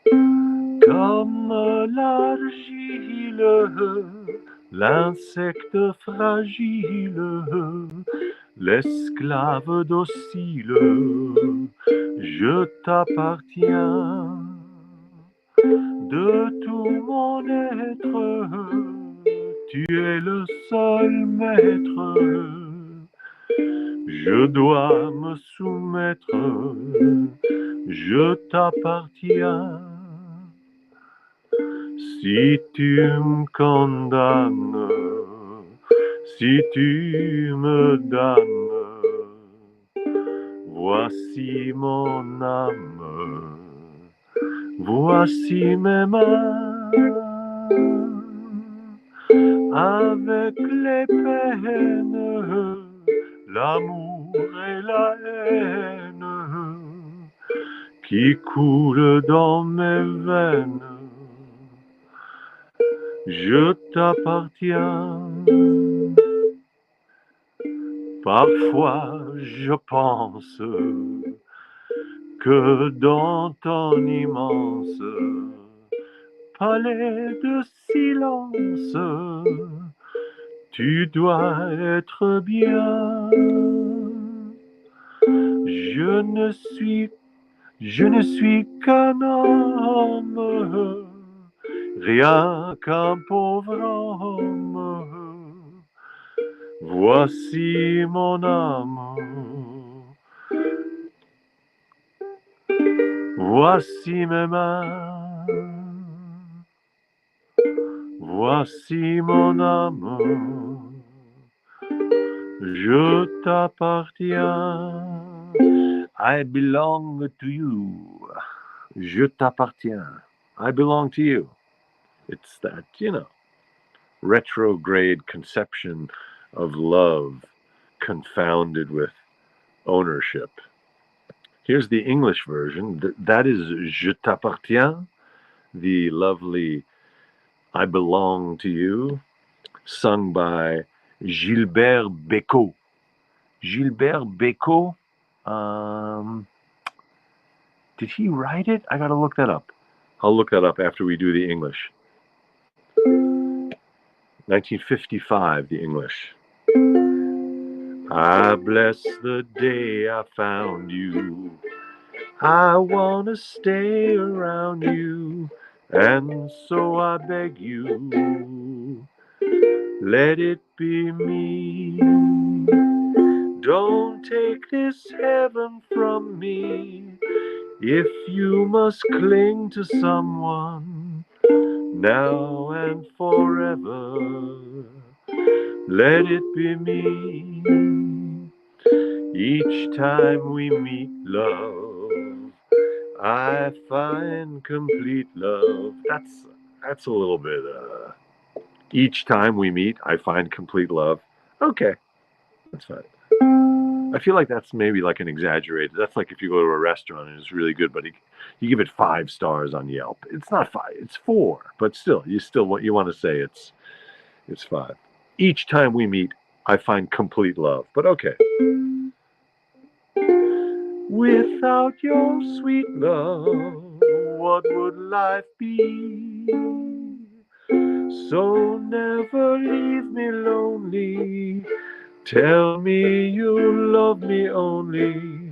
Comme l'argile, l'insecte fragile, l'esclave docile, je t'appartiens. De tout mon être, tu es le seul maître. Je dois me soumettre, je t'appartiens. Si tu me condamnes, si tu me damnes, voici mon âme, voici mes mains, avec les peines, l'amour et la haine qui coulent dans mes veines. Je t'appartiens. Parfois je pense que dans ton immense palais de silence, tu dois être bien. Je ne suis qu'un homme, rien qu'un pauvre homme. Voici mon âme, voici mes mains, voici mon âme, je t'appartiens. I belong to you. Je t'appartiens. I belong to you. It's that, retrograde conception of love confounded with ownership. Here's the English version. That is Je t'appartiens, the lovely I belong to you, sung by Gilbert Bécaud. Gilbert Bécaud, did he write it? I gotta look that up. I'll look that up after we do the English. 1955, the English. I bless the day I found you. I want to stay around you, and so I beg you, let it be me. Don't take this heaven from me. If you must cling to someone now and forever, let it be me. Each time we meet, love, I find complete love. That's a little bit. Each time we meet, I find complete love. Okay, that's fine. I feel like that's maybe like an exaggerated. That's like if you go to a restaurant and it's really good, but you give it 5 stars on Yelp. It's not 5, it's 4, but still, you want to say it's 5. Each time we meet, I find complete love. But okay. Without your sweet love, what would life be? So never leave me lonely. Tell me you love me only,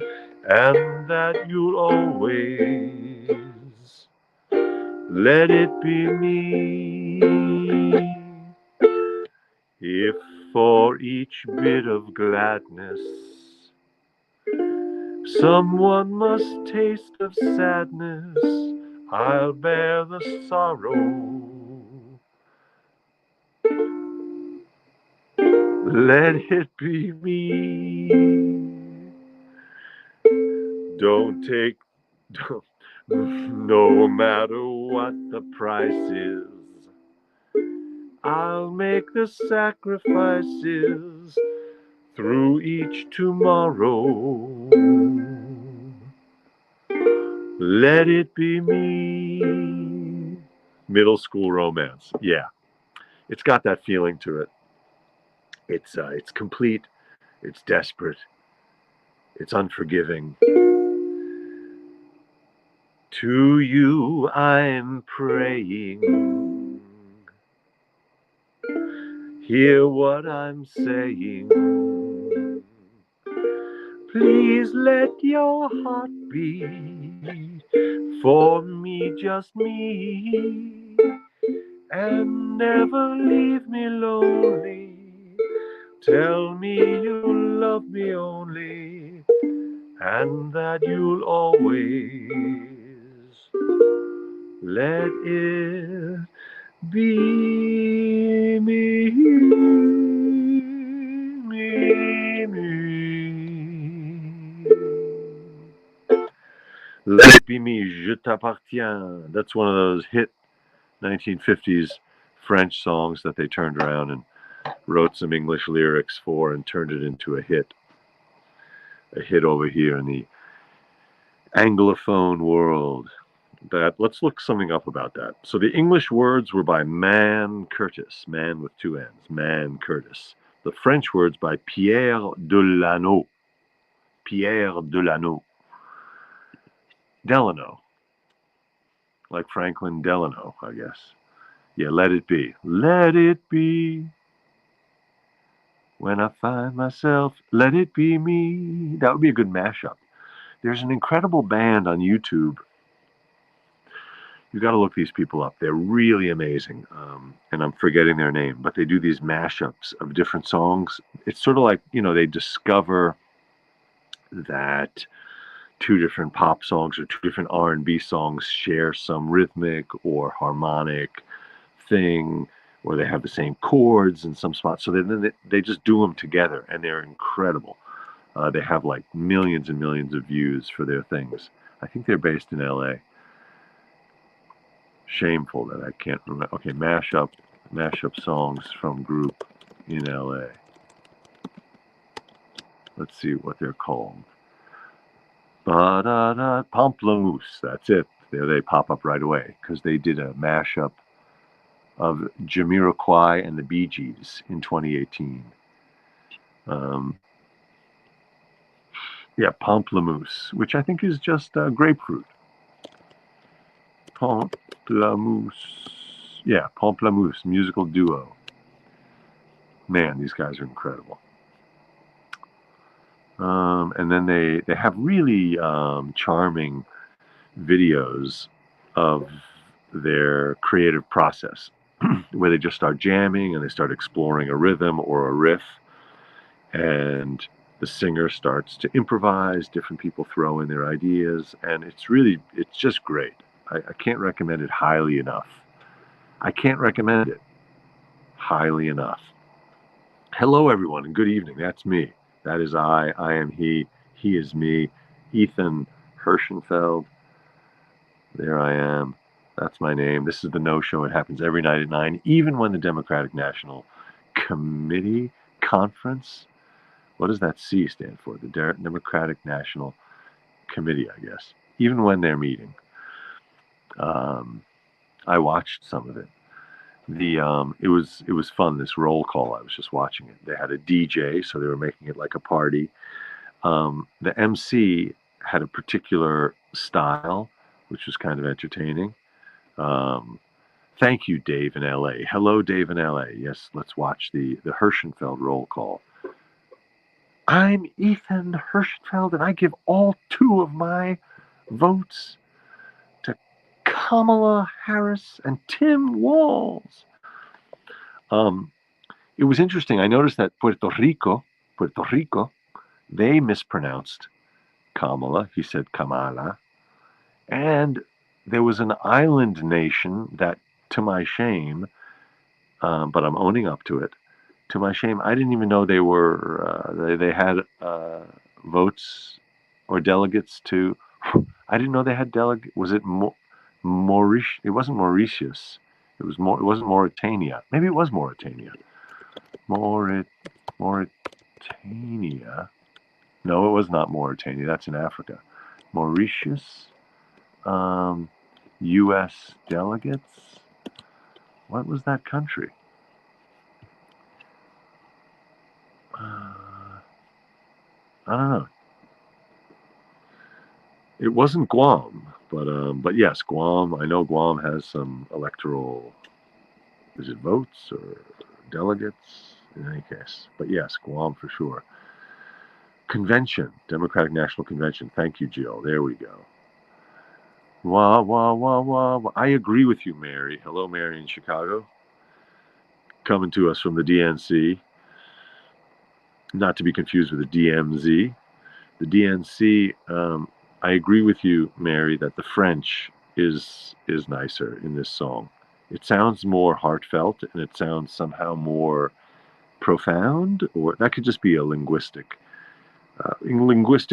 and that you'll always let it be me. If for each bit of gladness someone must taste of sadness, I'll bear the sorrow. Let it be me. Don't no matter what the price is, I'll make the sacrifices through each tomorrow. Let it be me. Middle school romance. Yeah. It's got that feeling to it. It's complete, it's desperate, it's unforgiving. To you I'm praying. Hear what I'm saying. Please let your heart beat for me, just me, and never leave me lonely. Tell me you love me only, and that you'll always let it be me, me. Let it be me, je t'appartiens. That's one of those hit 1950s French songs that they turned around and wrote some English lyrics for and turned it into a hit over here in the Anglophone world. That let's look something up about that. So the English words were by Man Curtis, man with two N's, Man Curtis. The French words by Pierre Delano, Delano, like Franklin Delano, I guess. Yeah, let it be. Let it be. When I find myself, let it be me. That would be a good mashup. There's an incredible band on YouTube. You got to look these people up. They're really amazing. And I'm forgetting their name, but they do these mashups of different songs. It's sort of like, they discover that two different pop songs or two different R&B songs share some rhythmic or harmonic thing, or they have the same chords in some spots. So they just do them together, and they're incredible. They have like millions and millions of views for their things. I think they're based in LA. Shameful that I can't remember. Okay, mashup songs from group in LA. Let's see what they're called. Pamplemousse. That's it. There they pop up right away because they did a mashup of Jamiroquai and the Bee Gees in 2018. Yeah, pamplemousse, which I think is just grapefruit. Pamplemousse. Yeah, pamplemousse, musical duo. Man, these guys are incredible. And then they have really charming videos of their creative process where they just start jamming and they start exploring a rhythm or a riff, and the singer starts to improvise. Different people throw in their ideas, and it's just great. I can't recommend it highly enough. I can't recommend it highly enough. Hello, everyone, and good evening. That's me. That is I. I am he. He is me. Ethan Hirschenfeld. There I am. That's my name. This is the nosho. It happens every night at 9, even when the Democratic National Committee Conference. What does that C stand for? The Democratic National Committee, I guess. Even when they're meeting. I watched some of it. It was fun, this roll call. I was just watching it. They had a DJ, so they were making it like a party. The MC had a particular style, which was kind of entertaining. Thank you, Dave in LA. Hello, Dave in LA. Yes, let's watch the Hirschenfeld roll call. I'm Ethan Hirschenfeld, and I give all 2 of my votes to Kamala Harris and Tim Walz. It was interesting. I noticed that Puerto Rico, they mispronounced Kamala. He said Kamala. And there was an island nation that, to my shame, but I'm owning up to it, to my shame, I didn't even know they were, they had votes or delegates to, I didn't know they had delegates. Was it Mauritius? It wasn't Mauritius. It wasn't Mauritania. Maybe it was Mauritania. Mauritania. No, it was not Mauritania. That's in Africa. Mauritius. U.S. delegates. What was that country? I don't know. It wasn't Guam, but yes, Guam. I know Guam has some electoral, is it votes or delegates? In any case, but yes, Guam for sure. Convention, Democratic National Convention. Thank you, Jill. There we go. Wah, wah, wah, wah, wah. I agree with you, Mary. Hello, Mary in Chicago. Coming to us from the DNC, not to be confused with the DMZ. The DNC, I agree with you, Mary, that the French is nicer in this song. It sounds more heartfelt and it sounds somehow more profound, or that could just be a linguistic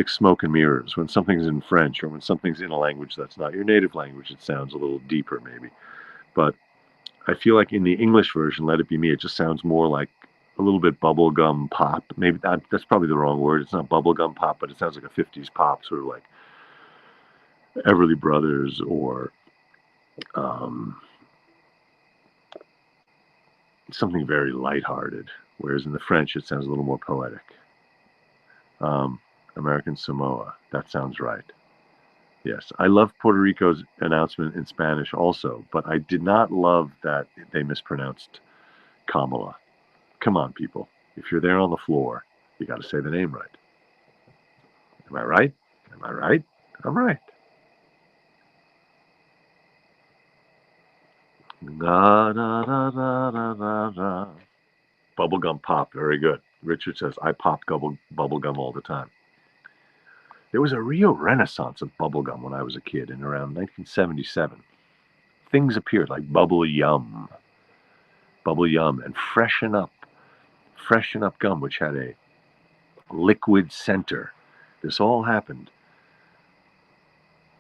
smoke and mirrors. When something's in French or when something's in a language that's not your native language, it sounds a little deeper, maybe. But I feel like in the English version, Let It Be Me, it just sounds more like a little bit bubblegum pop. Maybe that's probably the wrong word. It's not bubblegum pop, but it sounds like a 50s pop, sort of like Everly Brothers or um, something very lighthearted. Whereas in the French, it sounds a little more poetic. American Samoa, that sounds right. Yes, I love Puerto Rico's announcement in Spanish also, but I did not love that they mispronounced Kamala. Come on, people. If you're there on the floor, you got to say the name right. Am I right? Am I right? I'm right. Da, da, da, da, da, da, da. Bubblegum pop, very good. Richard says, I pop bubblegum all the time. There was a real renaissance of bubblegum when I was a kid in around 1977. Things appeared like Bubble Yum, and Freshen Up gum, which had a liquid center. This all happened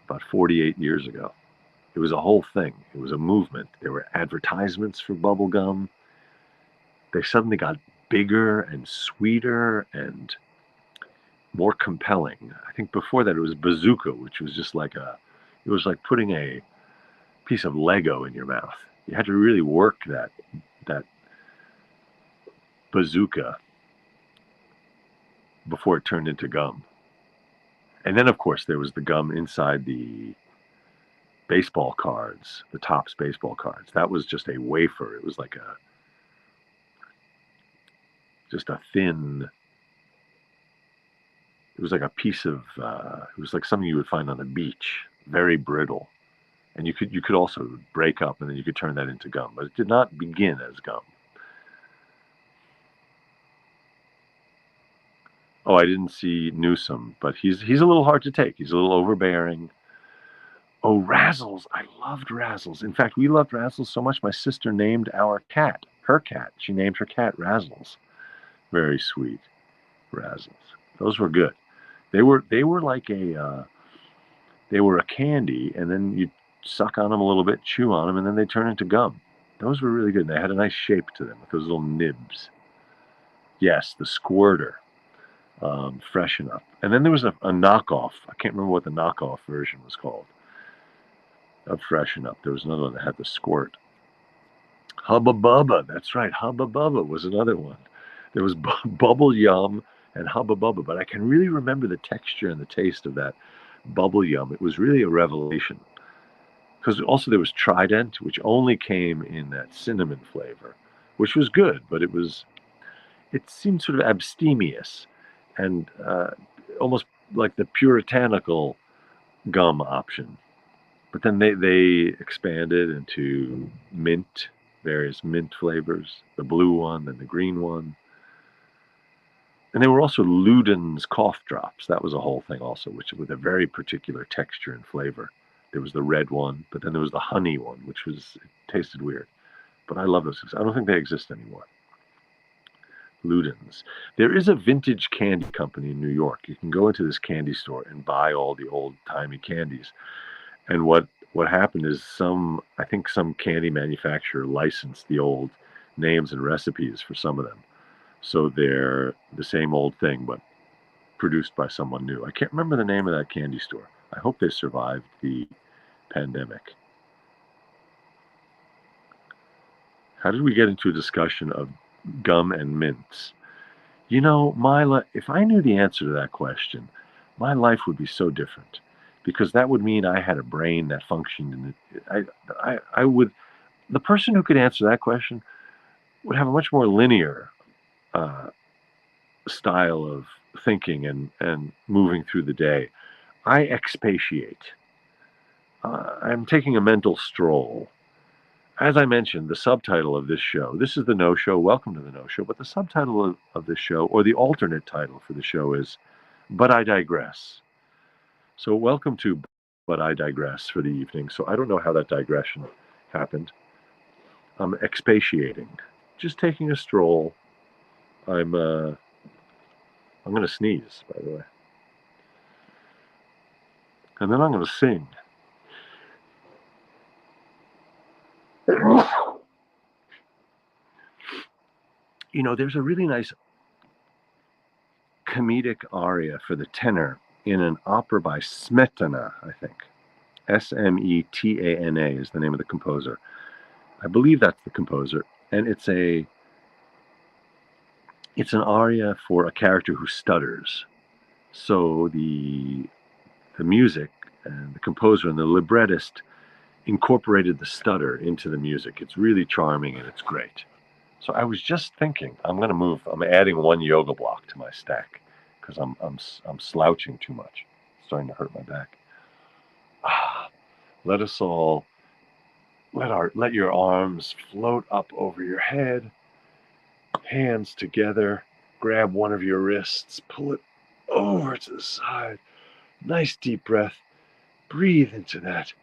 about 48 years ago. It was a whole thing. It was a movement. There were advertisements for bubble gum. They suddenly got bigger and sweeter and more compelling. I think before that it was bazooka, which was just like it was like putting a piece of Lego in your mouth. You had to really work that bazooka before it turned into gum. And then, of course, there was the gum inside the baseball cards, the Topps baseball cards. That was just a wafer. It was like just a thin. It was like a piece of. It was like something you would find on the beach, very brittle, and you could also break up, and then you could turn that into gum. But it did not begin as gum. Oh, I didn't see Newsom, but he's a little hard to take. He's a little overbearing. Oh, Razzles. I loved Razzles. In fact, we loved Razzles so much, my sister named her cat. She named her cat Razzles. Very sweet. Razzles. Those were good. They were like they were a candy, and then you suck on them a little bit, chew on them, and then they turn into gum. Those were really good. They had a nice shape to them with those little nibs. Yes, the squirter. Freshen Up. And then there was a knockoff. I can't remember what the knockoff version was called of Freshen Up. There was another one that had the squirt. Hubba Bubba. That's right. Hubba Bubba was another one. There was Bubble Yum and Hubba Bubba, but I can really remember the texture and the taste of that Bubble Yum. It was really a revelation. Because also there was Trident, which only came in that cinnamon flavor, which was good, but it seemed sort of abstemious and almost like the puritanical gum option. But then they expanded into various mint flavors, the blue one and the green one. And there were also Luden's cough drops. That was a whole thing also, which with a very particular texture and flavor. There was the red one, but then there was the honey one, which it tasted weird. But I love those. I don't think they exist anymore. Luden's. There is a vintage candy company in New York. You can go into this candy store and buy all the old-timey candies. And what happened is I think some candy manufacturer licensed the old names and recipes for some of them. So they're the same old thing, but produced by someone new. I can't remember the name of that candy store. I hope they survived the pandemic. How did we get into a discussion of gum and mints? You know, Mila, if I knew the answer to that question, my life would be so different. because that would mean I had a brain that functioned I would, the person who could answer that question would have a much more linear uh, style of thinking and moving through the day. I expatiate. I'm taking a mental stroll. As I mentioned, the subtitle of this show, this is the No Show, welcome to the No Show, but the subtitle of this show, or the alternate title for the show, is But I Digress. So welcome to But I Digress for the evening. So I don't know how that digression happened. I'm expatiating, just taking a stroll. I'm going to sneeze, by the way. And then I'm going to sing. You know, there's a really nice comedic aria for the tenor in an opera by Smetana, I think. Smetana is the name of the composer. I believe that's the composer, and it's an aria for a character who stutters. So the music and the composer and the librettist incorporated the stutter into the music. It's really charming and it's great. So I was just thinking, I'm adding one yoga block to my stack because I'm slouching too much. It's starting to hurt my back. Let us all let your arms float up over your head, hands together, grab one of your wrists, pull it over to the side. Nice deep breath. Breathe into that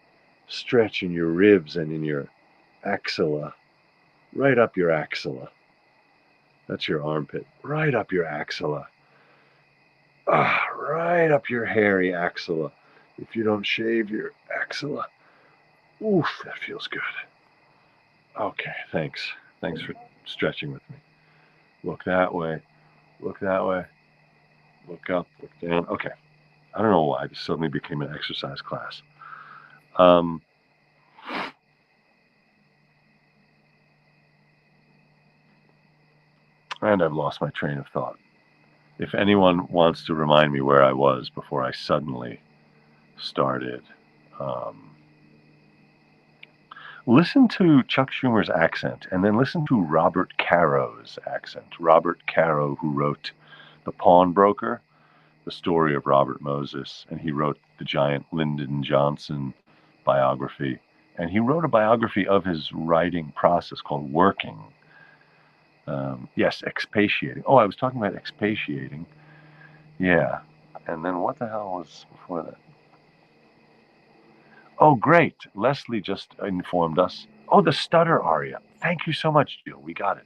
stretch in your ribs and in your axilla, right up your axilla. That's your armpit, right up your axilla. Right up your hairy axilla. If you don't shave your axilla, oof, that feels good. Okay, thanks. Thanks for stretching with me. Look that way. Look that way. Look up. Look down. Okay. I don't know why this suddenly became an exercise class. And I've lost my train of thought. If anyone wants to remind me where I was before I suddenly started, listen to Chuck Schumer's accent and then listen to Robert Caro's accent. Robert Caro, who wrote The Pawnbroker, the story of Robert Moses, and he wrote the giant Lyndon Johnson biography. And he wrote a biography of his writing process called Working. Yes, expatiating. Oh, I was talking about expatiating. Yeah. And then what the hell was before that? Oh, great. Leslie just informed us. Oh, the stutter aria. Thank you so much, Jill. We got it.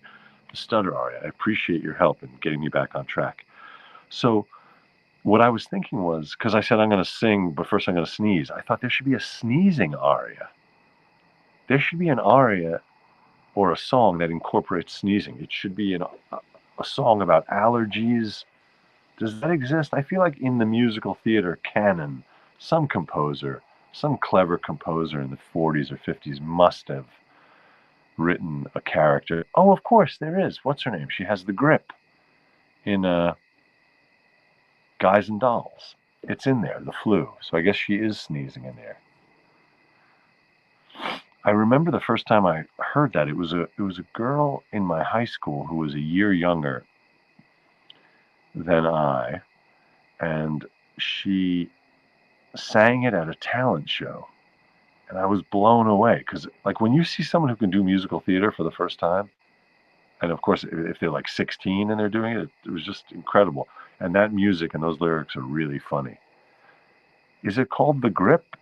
The stutter aria. I appreciate your help in getting me back on track. So, what I was thinking was, because I said I'm going to sing, but first I'm going to sneeze, I thought there should be a sneezing aria. There should be an aria or a song that incorporates sneezing. It should be a song about allergies. Does that exist? I feel like in the musical theater canon, some composer, some clever composer in the 40s or 50s must have written a character. Oh, of course, there is. What's her name? She has the grip in Guys and Dolls. It's in there, the flu. So I guess she is sneezing in there. I remember the first time I heard that it was a girl in my high school who was a year younger than I, and she sang it at a talent show, and I was blown away because, like, when you see someone who can do musical theater for the first time, and of course if they're like 16 and they're doing it, it was just incredible. And that music and those lyrics are really funny. Is it called The Grip?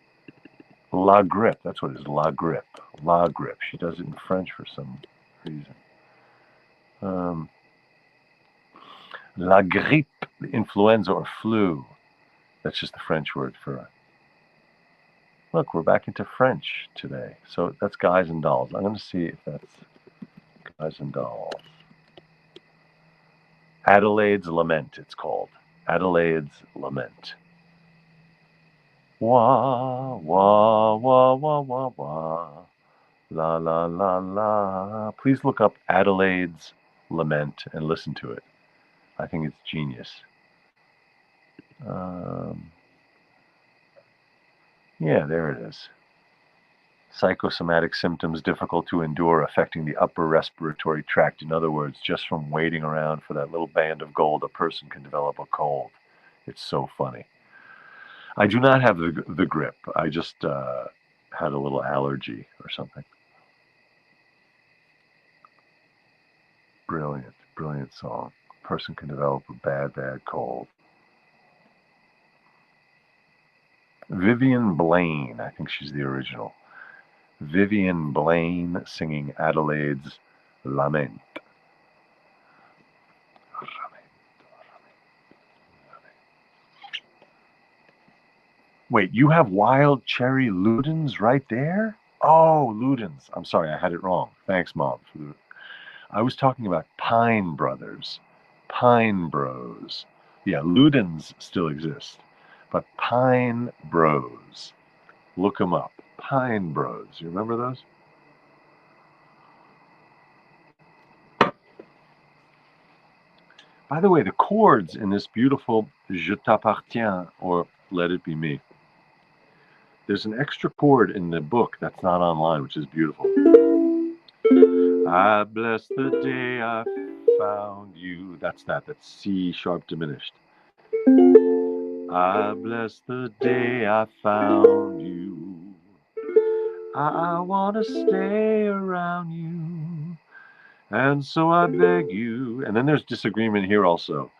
La Grip. That's what it is. La Grip. La Grip. She does it in French for some reason. La grippe, the influenza or flu. That's just the French word for. Look, we're back into French today. So that's Guys and Dolls. I'm going to see if that's Guys and Dolls. Adelaide's Lament, it's called. Adelaide's Lament. Wah, wah, wah, wah, wah, wah. La, la, la, la. Please look up Adelaide's Lament and listen to it. I think it's genius. Yeah, there it is. Psychosomatic symptoms difficult to endure affecting the upper respiratory tract. In other words, just from waiting around for that little band of gold, a person can develop a cold. It's so funny. I do not have the grip. I just had a little allergy or something. Brilliant, brilliant song. A person can develop a bad, bad cold. Vivian Blaine, I think she's the original. Vivian Blaine singing Adelaide's Lament. Wait, you have wild cherry Ludens right there? Oh, Ludens. I'm sorry, I had it wrong. Thanks, Mom. I was talking about Pine Brothers. Pine Bros. Yeah, Ludens still exist. But Pine Bros. Look them up. Pine Bros. You remember those? By the way, the chords in this beautiful Je t'appartiens, or Let It Be Me, there's an extra chord in the book that's not online, which is beautiful. I bless the day I found you. That's C sharp diminished. I bless the day I found you. I want to stay around you. And so I beg you. And then there's disagreement here also.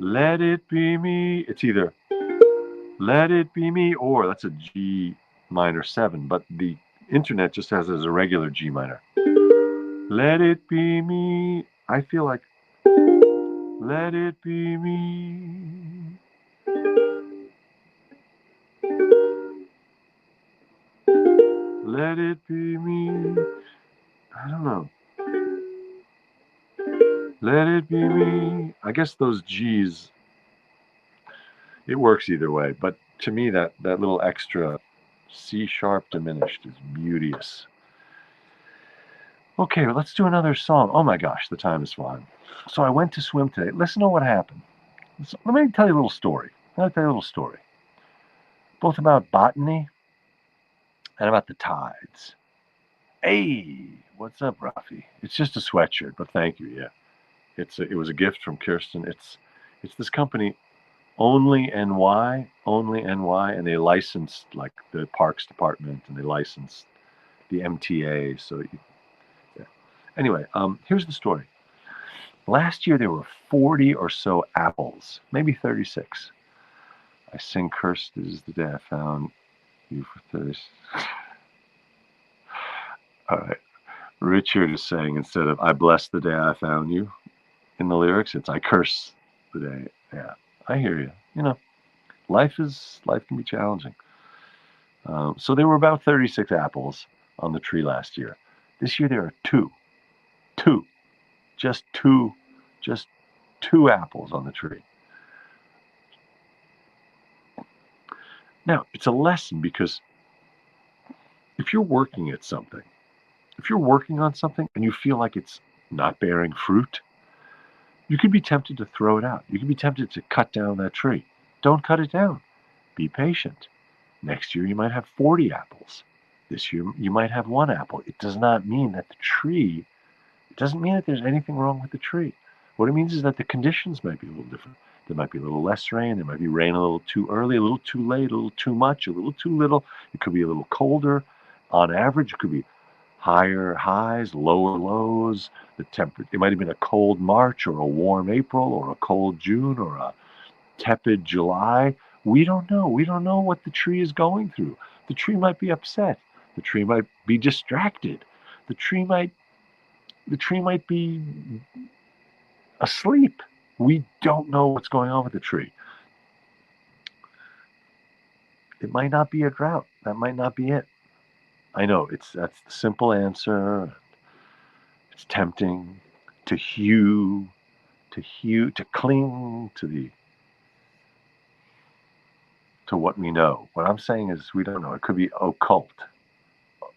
Let it be me. It's either let it be me or that's a G minor 7, but the internet just has it as a regular G minor. Let it be me. I feel like let it be me. Let it be me. I don't know. Let it be me. I guess those G's, it works either way. But to me, that little extra C sharp diminished is beauteous. Okay, well, let's do another song. Oh my gosh, the time is flying. So I went to swim today. Listen to what happened. Let me tell you a little story. Both about botany and about the tides. Hey, what's up, Rafi? It's just a sweatshirt, but thank you. Yeah, it was a gift from Kirsten. It's this company, Only NY, and they licensed like the Parks Department and they licensed the MTA. So, yeah. Anyway, here's the story. Last year there were 40 or so apples, maybe 36. I sing cursed is the day I found you for 36. All right. Richard is saying instead of I bless the day I found you in the lyrics, it's I curse the day. Yeah, I hear you. You know, life can be challenging. So there were about 36 apples on the tree last year. This year there are two, just two apples on the tree. Now it's a lesson because if you're working at something, if you're working on something and you feel like it's not bearing fruit, you could be tempted to throw it out. You could be tempted to cut down that tree. Don't cut it down. Be patient. Next year you might have 40 apples. This year you might have 1 apple. It does not mean that it doesn't mean that there's anything wrong with the tree. What it means is that the conditions might be a little different. There might be a little less rain. There might be rain a little too early, a little too late, a little too much, a little too little. It could be a little colder. On average, it could be higher highs, lower lows. It might have been a cold March or a warm April or a cold June or a tepid July. We don't know. We don't know what the tree is going through. The tree might be upset. The tree might be distracted. The tree might be asleep. We don't know what's going on with the tree. It might not be a drought. That might not be it. I know that's the simple answer. It's tempting to cling to what we know. What I'm saying is we don't know. It could be occult.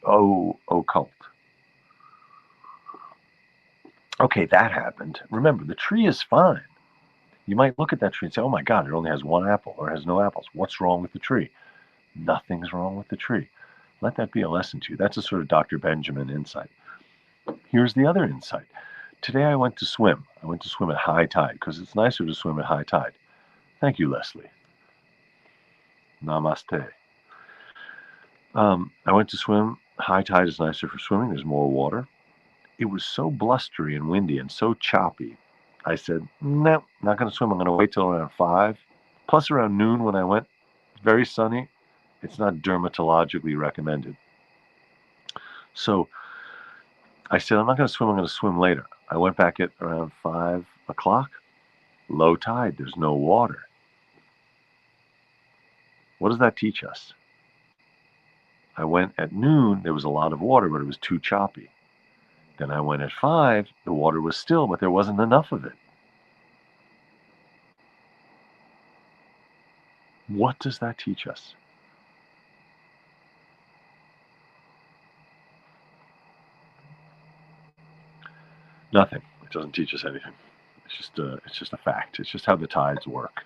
Occult. Okay, that happened. Remember, the tree is fine. You might look at that tree and say, oh my God, it only has 1 apple or has no apples. What's wrong with the tree? Nothing's wrong with the tree. Let that be a lesson to you. That's a sort of Dr. Benjamin insight. Here's the other insight. Today I went to swim. I went to swim at high tide because it's nicer to swim at high tide. Thank you, Leslie. Namaste. I went to swim. High tide is nicer for swimming. There's more water. It was so blustery and windy and so choppy. I said, no, not going to swim. I'm going to wait till around 5. Plus around noon when I went, very sunny. It's not dermatologically recommended. So I said, I'm not going to swim. I'm going to swim later. I went back at around 5 o'clock. Low tide. There's no water. What does that teach us? I went at noon. There was a lot of water, but it was too choppy. Then I went at 5. The water was still, but there wasn't enough of it. What does that teach us? Nothing. It doesn't teach us anything. It's just a fact. It's just how the tides work.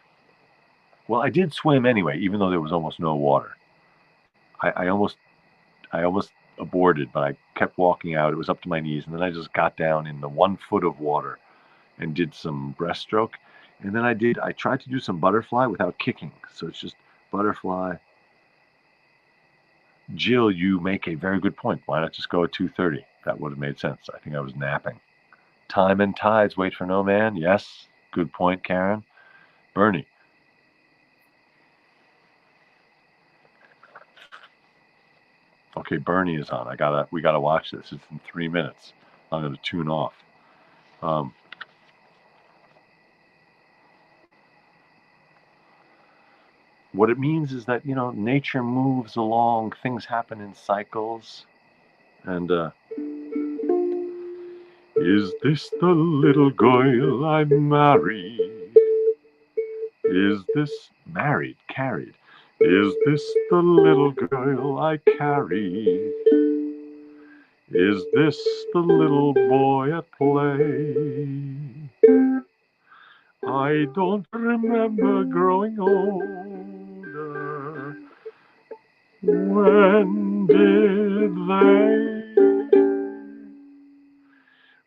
Well, I did swim anyway, even though there was almost no water. I almost aborted, but I kept walking out. It was up to my knees, and then I just got down in the 1 foot of water and did some breaststroke. And then I tried to do some butterfly without kicking. So it's just butterfly. Jill, you make a very good point. Why not just go at 2:30? That would have made sense. I think I was napping. Time and tides wait for no man. Yes, good point, Karen. Bernie. Okay, Bernie is on. We gotta watch this. It's in 3 minutes. I'm gonna tune off. What it means is that, nature moves along, things happen in cycles. And is this the little girl I married? Is this married, carried? Is this the little girl I carry? Is this the little boy at play? I don't remember growing older. When did they?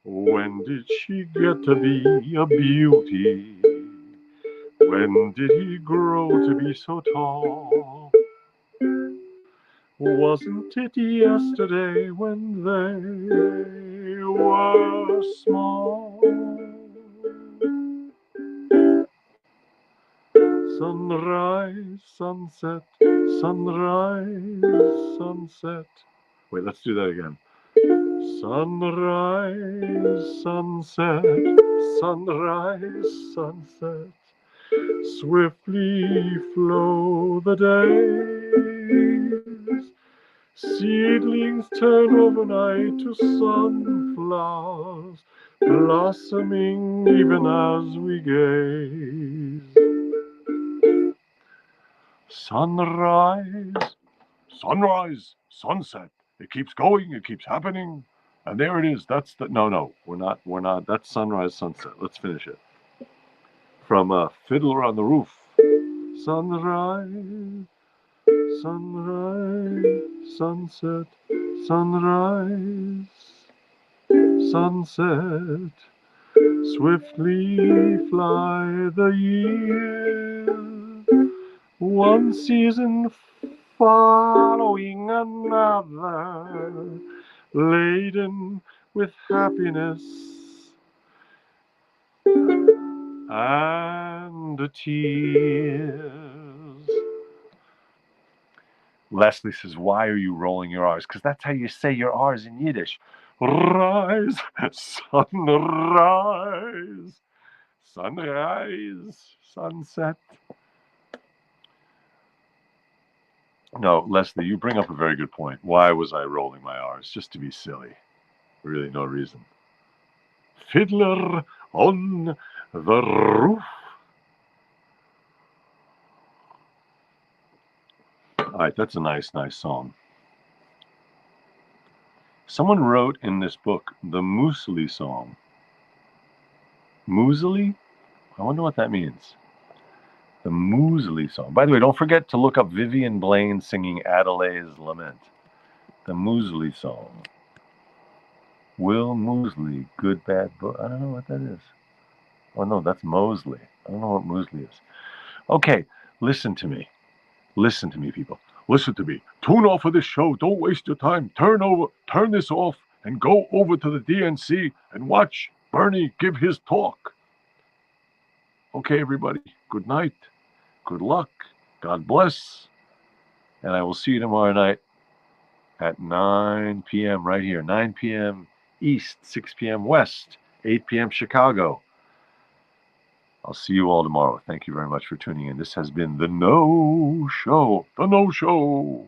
When did she get to be a beauty? When did he grow to be so tall? Wasn't it yesterday when they were small? Sunrise, sunset, sunrise, sunset. Wait, let's do that again. Sunrise, sunset, sunrise, sunset. Swiftly flow the days. Seedlings turn overnight to sunflowers, blossoming even as we gaze. Sunrise, sunrise, sunset. It keeps going, it keeps happening. And there it is. That's the no, we're not. That's sunrise, sunset. Let's finish it. From Fiddler on the Roof. Sunrise, sunrise, sunset, sunrise, sunset. Swiftly fly the years, one season following another, laden with happiness and tears. Leslie says, why are you rolling your R's? Because that's how you say your R's in Yiddish. Rise, sunrise, sunrise, sunset. No, Leslie, you bring up a very good point. Why was I rolling my R's? Just to be silly. Really no reason. Fiddler on the Roof. All right, that's a nice song. Someone wrote in this book the Muesli song. Muesli? I wonder what that means. The Moseley song. By the way, don't forget to look up Vivian Blaine singing Adelaide's Lament. The Moseley song. Will Moseley, good, bad book. I don't know what that is. Oh, no, that's Mosley. I don't know what Moseley is. Okay, listen to me. Listen to me, people. Listen to me. Tune off of this show. Don't waste your time. Turn this off and go over to the DNC and watch Bernie give his talk. Okay, everybody. Good night. Good luck. God bless. And I will see you tomorrow night at 9 p.m. right here. 9 p.m. East, 6 p.m. West, 8 p.m. Chicago. I'll see you all tomorrow. Thank you very much for tuning in. This has been The No Show. The No Show.